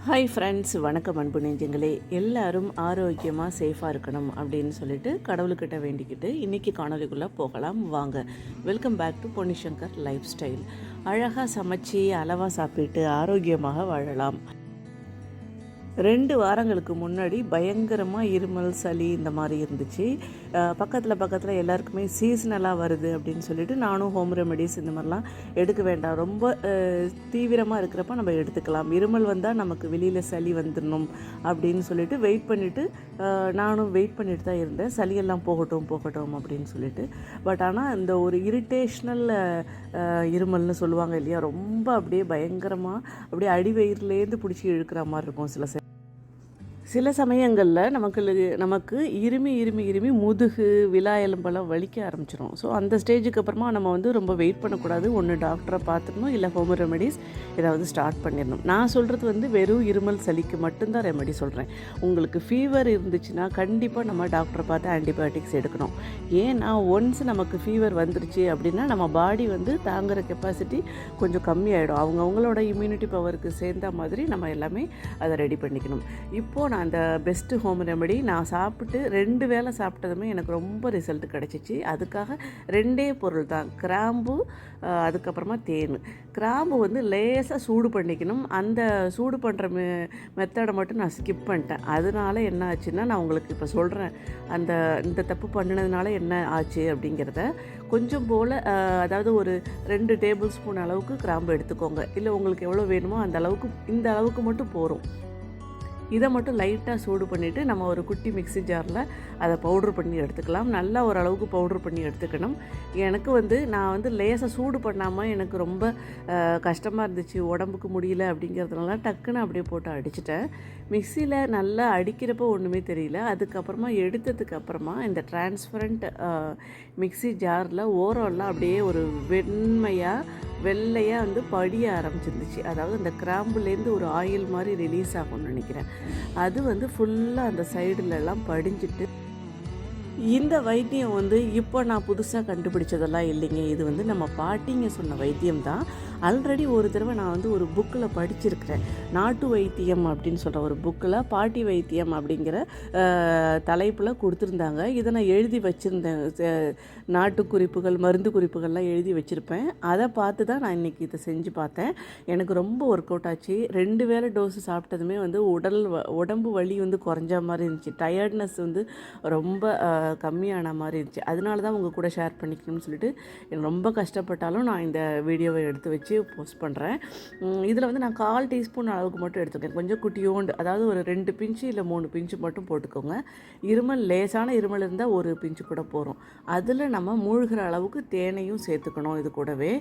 Hi friends, வணக்கம் அன்பு நெஞ்சங்களே. எல்லாரும் ஆரோக்கியமாக சேஃபாக இருக்கணும் அப்படின்னு சொல்லிட்டு கடவுள்கிட்ட வேண்டிக்கிட்டு இன்றைக்கி காணொலிக்குள்ளே போகலாம் வாங்க. Welcome back to Ponnishankar lifestyle. அழகாக சமைச்சி அளவாக சாப்பிட்டு ஆரோக்கியமாக வாழலாம். 2 வாரங்களுக்கு முன்னாடி பயங்கரமாக இருமல், சளி இந்த மாதிரி இருந்துச்சு. பக்கத்தில் எல்லாருக்குமே சீசனலாக வருது அப்படின்னு சொல்லிட்டு நானும் ஹோம் ரெமெடிஸ் இந்த மாதிரிலாம் எடுக்க வேண்டாம், ரொம்ப தீவிரமாக இருக்கிறப்ப நம்ம எடுத்துக்கலாம், இருமல் வந்தால் நமக்கு வெளியில் சளி வந்துடணும் அப்படின்னு சொல்லிட்டு வெயிட் பண்ணிவிட்டு நானும் வெயிட் பண்ணிட்டு தான் இருந்தேன். சளியெல்லாம் போகட்டும் அப்படின்னு சொல்லிட்டு. பட் ஆனால் இந்த ஒரு இரிட்டேஷ்னல் இருமல்னு சொல்லுவாங்க இல்லையா, ரொம்ப அப்படியே பயங்கரமாக அப்படியே அடிவயிறுலேருந்து பிடிச்சி இழுக்கிற மாதிரி இருக்கும் சில சமயங்களில் நமக்கு இருமி முதுகு, விலா எலும்பெல்லாம் வலிக்க ஆரம்பிச்சிடும். ஸோ அந்த ஸ்டேஜுக்கு அப்புறமா நம்ம ரொம்ப வெயிட் பண்ணக்கூடாது. ஒன்று டாக்டரை பார்த்துடணும், இல்லை ஹோம் ரெமெடிஸ் ஏதாவது ஸ்டார்ட் பண்ணிடணும். நான் சொல்கிறது வெறும் இருமல் சளிக்கு மட்டும்தான் ரெமெடி சொல்கிறேன். உங்களுக்கு ஃபீவர் இருந்துச்சுன்னா கண்டிப்பாக நம்ம டாக்டரை பார்த்து ஆன்டிபயோட்டிக்ஸ் எடுக்கணும். ஏன்னா ஒன்ஸ் நமக்கு ஃபீவர் வந்துருச்சு அப்படின்னா நம்ம பாடி தாங்குகிற கெப்பாசிட்டி கொஞ்சம் கம்மியாயிடும். அவங்களோட இம்யூனிட்டி பவருக்கு சேர்ந்த மாதிரி நம்ம எல்லாமே அதை ரெடி பண்ணிக்கணும். இப்போது நான் அந்த பெஸ்ட்டு ஹோம் ரெமெடி நான் சாப்பிட்டு 2 வேளை சாப்பிட்டதுமே எனக்கு ரொம்ப ரிசல்ட் கிடச்சிச்சு. அதுக்காக 2 பொருள் தான், கிராம்பு, அதுக்கப்புறமா தேன். கிராம்பு லேசாக சூடு பண்ணிக்கணும். அந்த சூடு பண்ணுற மெத்தடை மட்டும் நான் ஸ்கிப் பண்ணிட்டேன். அதனால என்ன ஆச்சுன்னா நான் உங்களுக்கு இப்போ சொல்கிறேன், இந்த தப்பு பண்ணினதுனால என்ன ஆச்சு அப்படிங்கிறத. கொஞ்சம் போல், அதாவது ஒரு 2 டேபிள் ஸ்பூன் அளவுக்கு கிராம்பு எடுத்துக்கோங்க. இல்லை உங்களுக்கு எவ்வளோ வேணுமோ அந்த அளவுக்கு, இந்த அளவுக்கு மட்டும் போதும். இதை மட்டும் லைட்டாக சூடு பண்ணிவிட்டு நம்ம ஒரு குட்டி மிக்ஸி ஜாரில் அதை பவுட்ரு பண்ணி எடுத்துக்கலாம். நல்லா ஓரளவுக்கு பவுட்ரு பண்ணி எடுத்துக்கணும். எனக்கு நான் லேசாக சூடு பண்ணாமல் எனக்கு ரொம்ப கஷ்டமாக இருந்துச்சு, உடம்புக்கு முடியல அப்படிங்கிறதுனால டக்குன்னு அப்படியே போட்டு அடிச்சிட்டேன். மிக்சியில் நல்லா அடிக்கிறப்போ ஒன்றுமே தெரியல. அதுக்கப்புறமா எடுத்ததுக்கப்புறமா இந்த டிரான்ஸ்பரண்ட் மிக்ஸி ஜாரில் ஓரம்லாம் அப்படியே ஒரு வெள்ளையாக படிய ஆரம்பிச்சிருந்துச்சு. அதாவது அந்த கிராம்புலேருந்து ஒரு ஆயில் மாதிரி ரிலீஸ் ஆகும்னு நினைக்கிறேன். அது ஃபுல்லாக அந்த சைடுலலாம் படிஞ்சிட்டு, இந்த வைத்தியம் இப்போ நான் புதுசாக கண்டுபிடிச்சதெல்லாம் இல்லைங்க. இது நம்ம பாட்டிங்க சொன்ன வைத்தியம் தான். ஆல்ரெடி ஒரு தடவை நான் ஒரு புக்கில் படிச்சிருக்கிறேன். நாட்டு வைத்தியம் அப்படின்னு சொல்கிற ஒரு புக்கில் பாட்டி வைத்தியம் அப்படிங்கிற தலைப்பில் கொடுத்துருந்தாங்க. இதை நான் எழுதி வச்சுருந்தேன். நாட்டு குறிப்புகள், மருந்து குறிப்புகள்லாம் எழுதி வச்சுருப்பேன். அதை பார்த்து தான் நான் இன்றைக்கி இதை செஞ்சு பார்த்தேன். எனக்கு ரொம்ப ஒர்க் அவுட் ஆச்சு. 2 வேளை டோஸு சாப்பிட்டதுமே உடம்பு வலி குறைஞ்ச மாதிரி இருந்துச்சு. டயர்ட்னஸ் ரொம்ப கம்மியான மாதிரி இருந்துச்சு. அதனால தான் உங்கள் கூட ஷேர் பண்ணிக்கணும்னு சொல்லிட்டு எனக்கு ரொம்ப கஷ்டப்பட்டாலும் நான் இந்த வீடியோவை எடுத்து வச்சு போஸ்ட் பண்ணுறேன். இதில் நான் 1/4 டீஸ்பூன் அளவுக்கு மட்டும் எடுத்துக்கேன். கொஞ்சம் குட்டியோண்டு, அதாவது ஒரு 2 பிஞ்சு இல்லை 3 பிஞ்சு மட்டும் போட்டுக்கோங்க. லேசான இருமல் இருந்தால் 1 பிஞ்சு கூட போகிறோம். அதில் நம்ம மூழ்கிற அளவுக்கு தேனையும் சேர்த்துக்கணும். இது கூடவே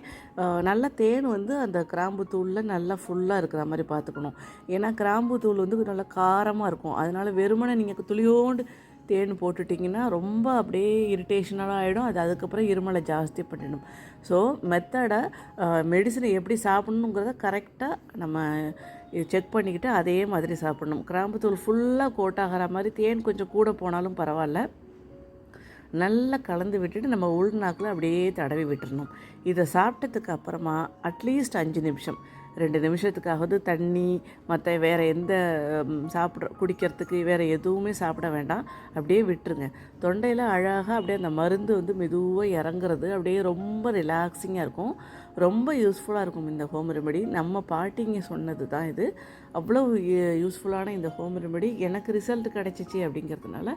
நல்லா தேன் அந்த கிராம்பு தூளில் நல்லா ஃபுல்லாக இருக்கிற மாதிரி பார்த்துக்கணும். ஏன்னா கிராம்பு தூள் நல்லா காரமாக இருக்கும். அதனால் வெறுமனை நீங்கள் துளியோண்டு தேன் போட்டுட்டிங்கன்னா ரொம்ப அப்படியே இரிட்டேஷனாக ஆகிடும். அதுக்கப்புறம் இருமலை ஜாஸ்தி பண்ணிடும். ஸோ மெடிசனை எப்படி சாப்பிட்ணுங்கிறத கரெக்டாக நம்ம செக் பண்ணிக்கிட்டு அதே மாதிரி சாப்பிட்ணும். கிராம்புத்தூள் ஃபுல்லாக கோட்டாகிற மாதிரி தேன் கொஞ்சம் கூட போனாலும் பரவாயில்ல, நல்லா கலந்து விட்டுட்டு நம்ம உள்நாக்கில் அப்படியே தடவி விட்டுறணும். இதை சாப்பிட்டதுக்கு அப்புறமா அட்லீஸ்ட் 5 நிமிஷம், 2 நிமிஷத்துக்காவது தண்ணி, மற்ற வேறு எந்த குடிக்கிறதுக்கு வேறு எதுவுமே சாப்பிட வேண்டாம். அப்படியே விட்டுருங்க. தொண்டையில் அழகாக அப்படியே அந்த மருந்து மெதுவாக இறங்குறது அப்படியே ரொம்ப ரிலாக்ஸிங்காக இருக்கும். ரொம்ப யூஸ்ஃபுல்லாக இருக்கும் இந்த ஹோம் ரெமெடி. நம்ம பாட்டிங்க சொன்னது தான் இது. அவ்வளோ யூஸ்ஃபுல்லான இந்த ஹோம் ரெமெடி எனக்கு ரிசல்ட் கிடச்சிச்சு அப்படிங்கிறதுனால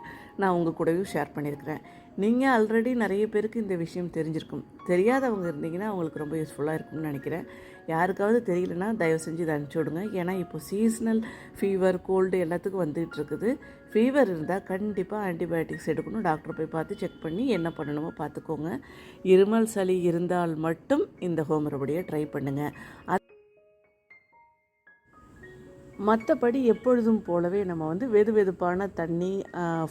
நான் உங்கள் கூடவும் ஷேர் பண்ணியிருக்கிறேன். நீங்கள் ஆல்ரெடி நிறைய பேருக்கு இந்த விஷயம் தெரிஞ்சிருக்கும். தெரியாதவங்க இருந்தீங்கன்னா அவங்களுக்கு ரொம்ப யூஸ்ஃபுல்லாக இருக்கும்னு நினைக்கிறேன். யாருக்காவது தெரியலனா தயவு செஞ்சு இதை அனுப்பிச்சி விடுங்க. ஏன்னா இப்போ சீசனல் ஃபீவர், கோல்டு எல்லாத்துக்கும் வந்துகிட்டு இருக்குது. ஃபீவர் இருந்தால் கண்டிப்பாக ஆன்டிபயோட்டிக்ஸ் எடுக்கணும். டாக்டரை போய் பார்த்து செக் பண்ணி என்ன பண்ணணுமோ பார்த்துக்கோங்க. இருமல் சளி இருந்தால் மட்டும் இந்த ஹோம் ரெமெடியை ட்ரை பண்ணுங்கள். மற்றபடி எப்பொழுதும் போலவே நம்ம வெதுவெதுப்பான தண்ணி,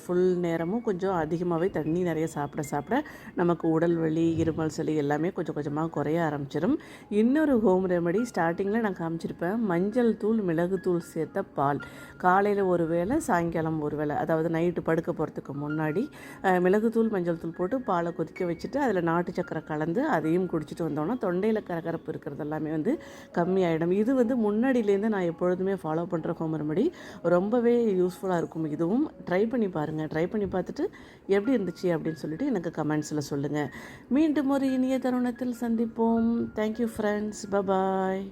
ஃபுல் நேரமும் கொஞ்சம் அதிகமாகவே தண்ணி நிறைய சாப்பிட நமக்கு உடல் வலி, இருமல், சளி எல்லாமே கொஞ்சம் கொஞ்சமாக குறைய ஆரம்பிச்சிடும். இன்னொரு ஹோம் ரெமெடி ஸ்டார்டிங்கில் நான் காமிச்சிருப்பேன். மஞ்சள் தூள், மிளகுத்தூள் சேர்த்த பால். காலையில் ஒரு வேளை, சாயங்காலம் ஒரு வேளை, அதாவது நைட்டு படுக்க போகிறதுக்கு முன்னாடி மிளகுத்தூள், மஞ்சள் தூள் போட்டு பாலை கொதிக்க வச்சுட்டு அதில் நாட்டு சக்கரை கலந்து அதையும் குடிச்சிட்டு வந்தோன்னா தொண்டையில் கரகரப்பு இருக்கிறது எல்லாமே கம்மியாயிடும். இது முன்னாடியிலேருந்து நான் எப்பொழுதுமே ஃபாலோ பண்ணுற ஹோம் ரெமெடி ரொம்பவே யூஸ்ஃபுல்லாக இருக்கும். இதுவும் ட்ரை பண்ணி பாருங்கள். ட்ரை பண்ணி பார்த்துட்டு எப்படி இருந்துச்சு அப்படின்னு சொல்லிட்டு எனக்கு கமெண்ட்ஸில் சொல்லுங்கள். மீண்டும் ஒரு இனிய தருணத்தில் சந்திப்போம். Thank you friends. பபாய்.